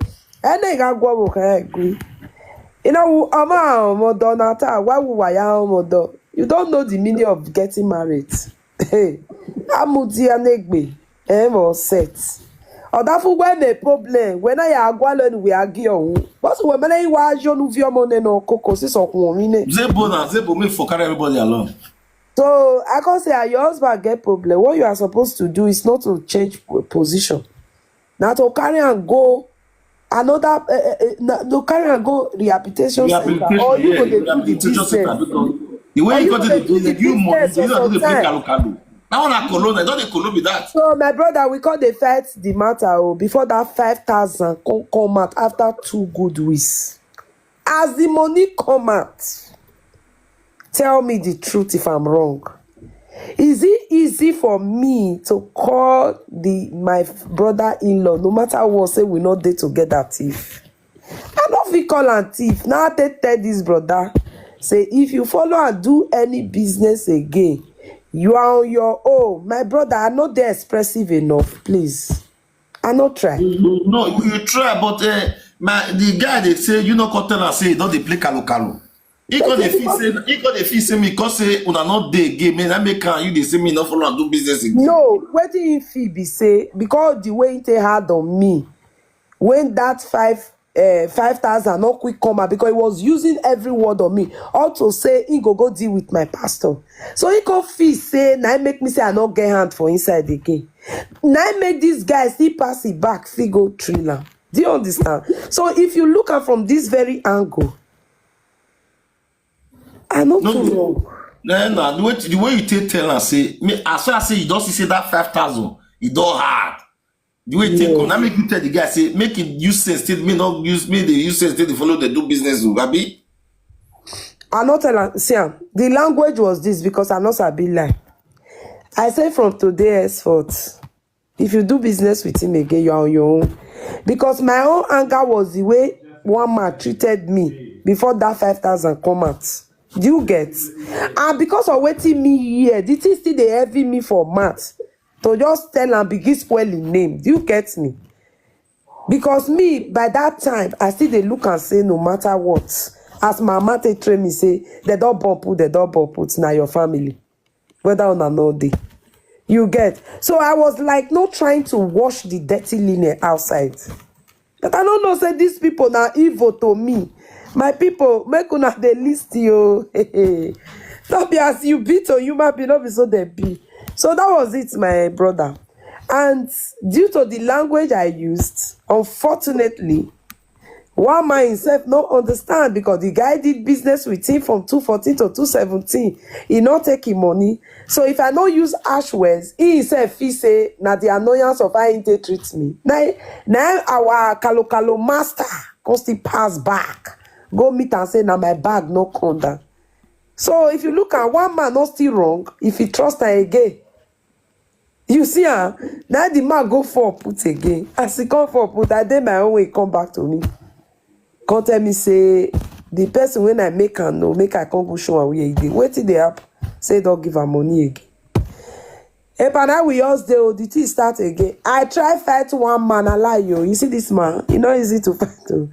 any can go agree. You know, you don't know the meaning of getting married. Amudi anegbe or set. Or that for when the problem when I agwalo we argue on. But when I was you no view money no coco sis or Zebo me for carry everybody along. So I can say your husband get problem. What you are supposed to do is not to change position. Now to carry and go another to carry and go rehabilitation center, or you go dey do the business, the way or you you go go to dey do the the give money, business you for don't do some the play time. kalu. That one a cologne, don't they cologne with that. So my brother, we call the fight the matter before that 5,000 come out after 2 good weeks. As the money come out, tell me the truth if I'm wrong. Is it easy for me to call my brother-in-law, no matter what, say we not dey together thief? I don't fit call am thief. Now I tell this brother, say if you follow and do any business again, you are on your own. My brother, I not dey expressive enough, please. I not try. No, you try, but the guy they say you know come tell am say don't they play kalu. He got the fee say me because say una not dey again. Man, I make you they say me not follow and do business again. No, wetin him fee be say because the way he take hard on me when that 5,000 not quick come out because he was using every word on me also say he go deal with my pastor. So he go fee say now make me say I not get hand for inside again. Now make this guy still pass it back, still go thriller. Do you understand? So if you look at from this very angle, I know too wrong. No, the way you tell and say me as far as say you don't see that 5,000, it don't hard. The way you take on, I make you tell the guy say make it use sense. Still me not use me the use sense. They follow they do business. Abi. I not tell am. See the language was this because I not sabi lie. I say from today henceforth, if you do business with him again, you are on your own. Because my own anger was the way one man treated me before that 5,000 come out. Do you get? And because of waiting me here, the thing still they heavy me for math to just tell and begin spoiling name. Do you get me? Because me by that time I still they look and say no matter what, as my mama they train me say they don't put now your family, whether on another day. You get? So I was like not trying to wash the dirty linen outside. But I don't know say these people now evil to me. My people, make una dey list you. Not be as you beat or human being, not be so they be. So that was it, my brother. And due to the language I used, unfortunately, one man himself not understand because the guy did business with him from 214 to 217. He not take him money. So if I not use harsh words, he himself he say na the annoyance of how he treats me. Now our kalo master constantly pass back. Go meet and say na my bag no come down. So if you look at one man not still wrong, if he trust her again, you see now the man go for put again. As he come for put, I did my own way, come back to me. Come tell me say the person when I make her know, make her come go show her where he dey. Wait till they up, say don't give her money again. But now we just dey the thing start again. I try fight one man, I lie you. You see this man, it's not easy to fight.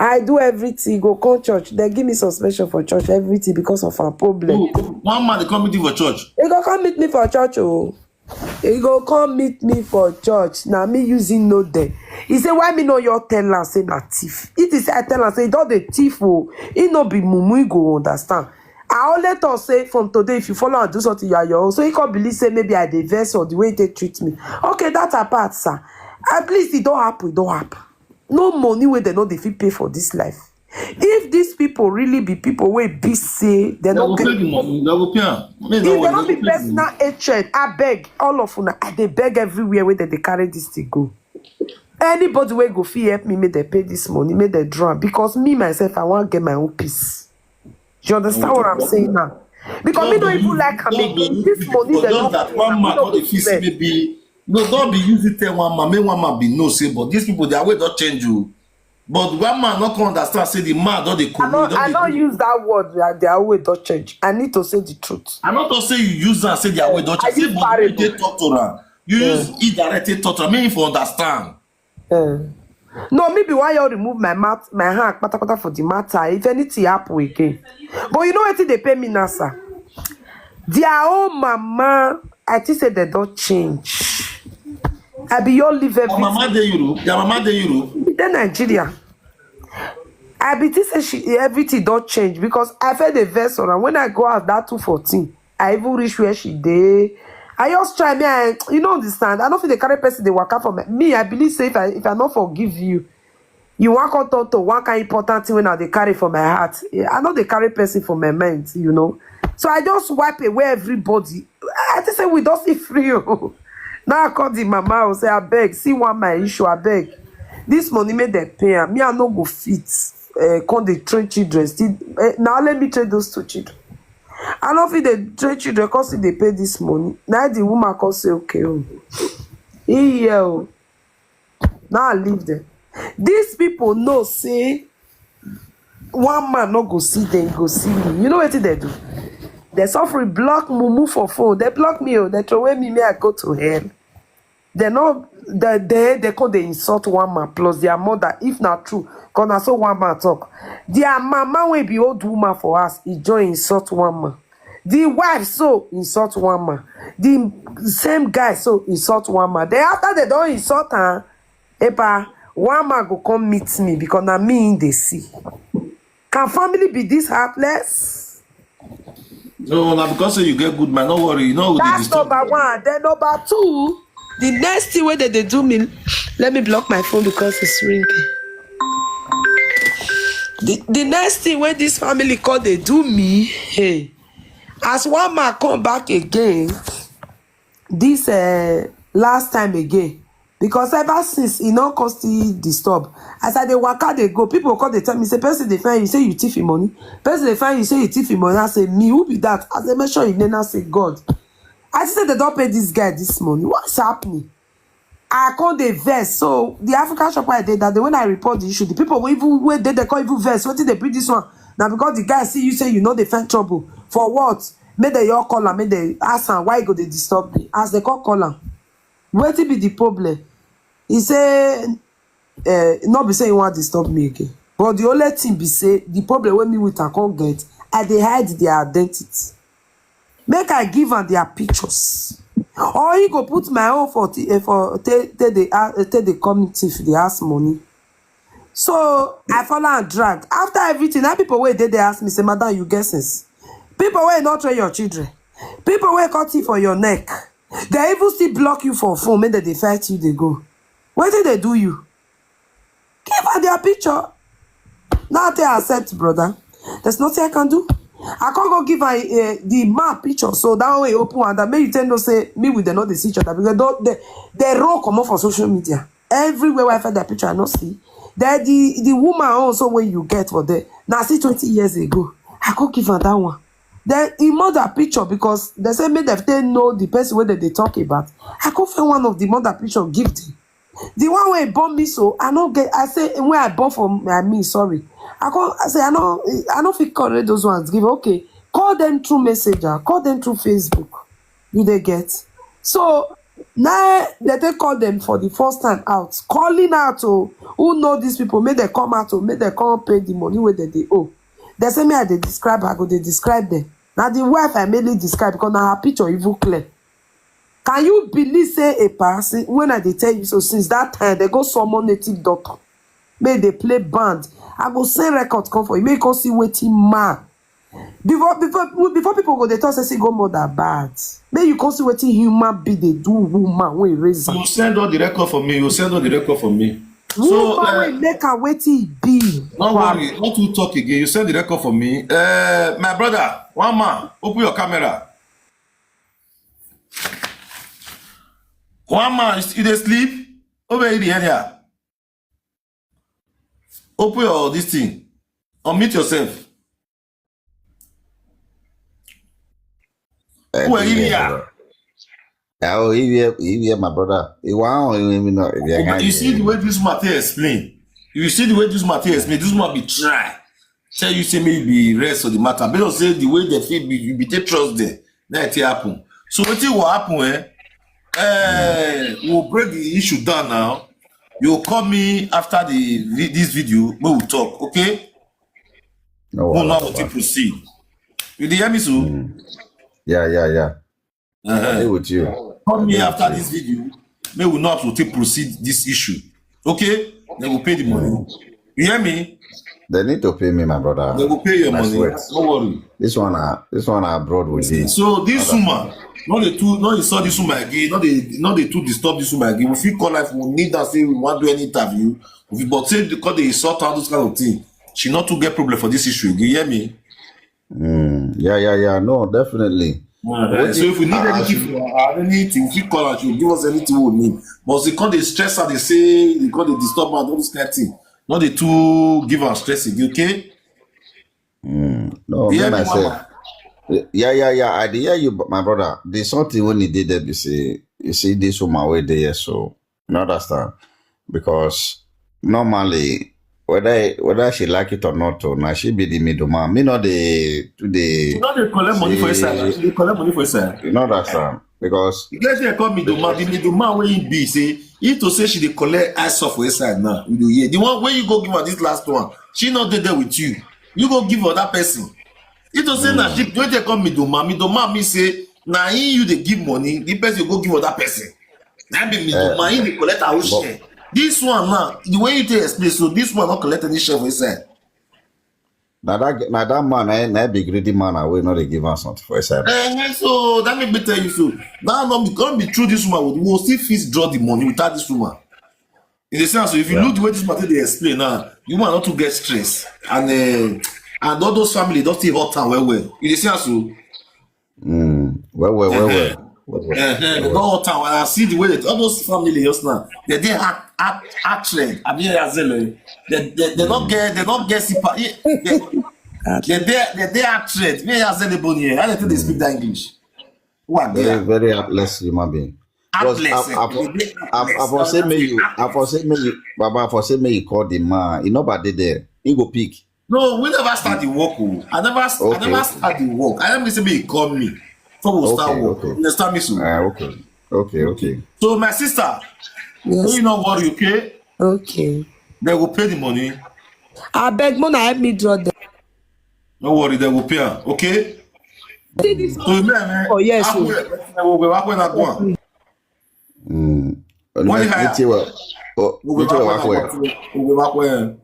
I do everything, go call church. They give me suspension for church, everything because of a problem. One man they come meet you for church. He go come meet me for church, oh. He go come meet me for church. Now me using no there. He say, why me know your tell am say na thief? It is I tell am say don't the thief, oh. He no be mumu, he go understand. I only thought say from today, if you follow and do something, you are your own. So he can't believe say maybe I diverse or the way they treat me. Okay, that's apart, sir. At least it don't happen, No money where they know they fit pay for this life. If these people really be people where be say they don't pay the money, if they don't be personal hatred, I beg all of una, they beg everywhere where they carry this to go. Anybody will go fee help me, may they pay this money, may they draw. Because me myself, I want to get my own peace. You understand what I'm saying now? Because me don't even like her making this money. Just that one man not the fees maybe no don't be using tell one man, make one man be no say, but these people their way don't change you. But one man not understand say the man don't they I don't use that word that their way don't change. I need to say the truth. I'm not to say you use and say their way don't change. Say but you talk to her. You use indirectly talk to her. Make if you understand. No, maybe why you remove my hand for the matter if anything happen again. But you know what they pay me now, sir? Their own mama, I think say they don't change. I be your live everything. Your mama de Europe. Then Nigeria. I be think say everything don't change because I felt the verse on her when I go out that 214. I even reach where she dey. I just try me. You don't understand. I don't feel the carry person they work out for me. I believe say if I not forgive you, you want to talk to one kind important thing when I they carry for my heart. I know they carry person for my mind, you know. So I just wipe away everybody. I just say we don't see free. Oh. Now I call the mama and say I beg, see one my issue, I beg. This money made them pay. Me I no go fit. Come they train children. Still, now let me train those 2 children. I don't feel the train children because they pay this money. Now the woman can say okay. Oh. Yeah. Now I leave them. These people know say one man no go see them, go see me. You know what they do? They suffer block mumu for phone. They block me. They throw away me. May I go to hell? They know they call they insult one man plus their mother. If not true, cause I saw one man talk. Their mama will be old woman for us. He join insult one man. The wife so insult one man. The same guy so insult one man. Then after they don't insult her, one man go come meet me because na me in the see. Can family be this heartless? No, now because you get good man, no worry. You know that's number 1. Then number 2, the next thing where they do me, let me block my phone because it's ringing. The next thing when this family call they do me, hey, as one man come back again, this last time again, because ever since he no constantly disturb. As I dey waka dey go, people call they tell me say person they find you say you thief money. Person they find you say you thief money. I say me who be that? As they mention his name, I say God. I say they don't pay this guy this money. What's happening? I call the verse. So the African shop I did that when I report the issue, the people will even wait they call even verse. What did they bring this one? Now because the guy see you say you know they find trouble. For what? Make they your call and make they ask him why you go they disturb me. As they call him. What be the problem? He say not be saying you want to disturb me again. But the only thing be say the problem when me with I can't get, I they hide their identity. Make I give them their pictures. Or you go put my own for take the community if they ask money. So I follow and drag. After everything, now people where they ask me, say, Madam, you get sense. People where not train your children. People where cut you for your neck. They even still block you for phone, make they fight you, they go. What did they do you? Give her their picture. Now they accept, brother. There's nothing I can do. I can't go give her the map picture, so that way open and that make you tend to say me with them not see each other because they roll come up for social media. Everywhere where I find that picture, I not see. That the woman also when you get for there. Now see 20 years ago, I can't give her that one. Then he mother picture because they say me they know the person where they talk about. I can't find one of the mother picture give them. The one where born me so I don't get. I say when I born for me sorry. I say I don't feel correct those ones give. Okay, call them through messenger, call them through Facebook. You they get. So now they call them for the first time out, calling out to who know these people. May they come out to may they come pay the money where they owe. They say me I they describe. I go they describe them. Now the wife I mainly describe because now her picture even clear. Can you believe say a person when I they tell you so since that time they go summon native doctor, may they play band. I go send record come for you. Make us see waiting man. Before people go they talk say go more than bad. May you come see waiting human be they do woman when raise. You send all the record for me. You send all the record for me. So make a waiting be. Don't worry. Not to talk again. You send the record for me. My brother, one man, open your camera. One man, you dey sleep? Over here. Open your this thing. Unmute yourself. Who are you here? Oh, he my brother. Wow, You see the way this matter explain. You see the way this matter explain. This man be try. Tell you say maybe rest of the matter. But don't say the way they feel you be take trust there. That it happen. So what will happen? We'll break the issue down now. You'll call me after this video. We will talk, okay? No, we'll know how to proceed. You hear me, so? Yeah. I with you. Call me after this video. We will know how to proceed this issue, okay? Then we'll pay the money. You hear me? They need to pay me, my brother. They will pay your I money. swear. Don't worry. This one abroad with this. So this woman, not you saw this woman again, not the two disturb this woman again. If you call life, we need that say we want to do an interview. But say because they sort out this kind of thing, she not to get problem for this issue. You hear me? Yeah. No, definitely. So if we need anything, if you call her, she'll give us anything we need. But because they stress her, they say because they disturb her, all this kind of thing. Not the two give her stress again, okay? No, Yeah, me myself. Yeah. I hear you, but my brother. There's something when he did that. You see this woman way there, so you understand? Because normally, whether she like it or not, now she be the middleman. Me not the You know they collect money for yourself. They collect money for yourself. You understand? Because Let's say call middleman. The middleman where he be say he to say she dey collect ice off for yourself now. You do hear the one where you go give her this last one. She not there with you. You go give her that person. He to say na she when they call middleman. Middleman me say na you dey give money. The person you go give her that person. That be middleman. He dey collect her own share. This one now, the way you take explain, so this one not collect any share for himself. now that man, I be greedy man, I will not dey give her something for himself. So that make me tell you so. Now not be true. This woman we will still fit draw the money without this woman. In the sense, so if you look the way this matter they explain now, you want not to get stress and all those family don't still hot and well. In the sense, so. Well. They don't hot and when I see the way that all those family just now, they act trend. I mean, they don't get super. They act trend. Me as the bone here. I don't think they speak that English. What they are? Very heartless human being. Because I forsake me, Baba, I forsake me, you call the man. You know, but they there. He go pick. No, we never start the work. I never start the work. I never say me call me. Before we start work. You understand me, so? Okay. So my sister, Yes. you know what, okay? Okay. They will pay the money. I beg Mona help me draw them. No worry, they will pay her, okay? See this So man, oh yes. I will go back when I go on. When you hire, Which way? we'll go back when.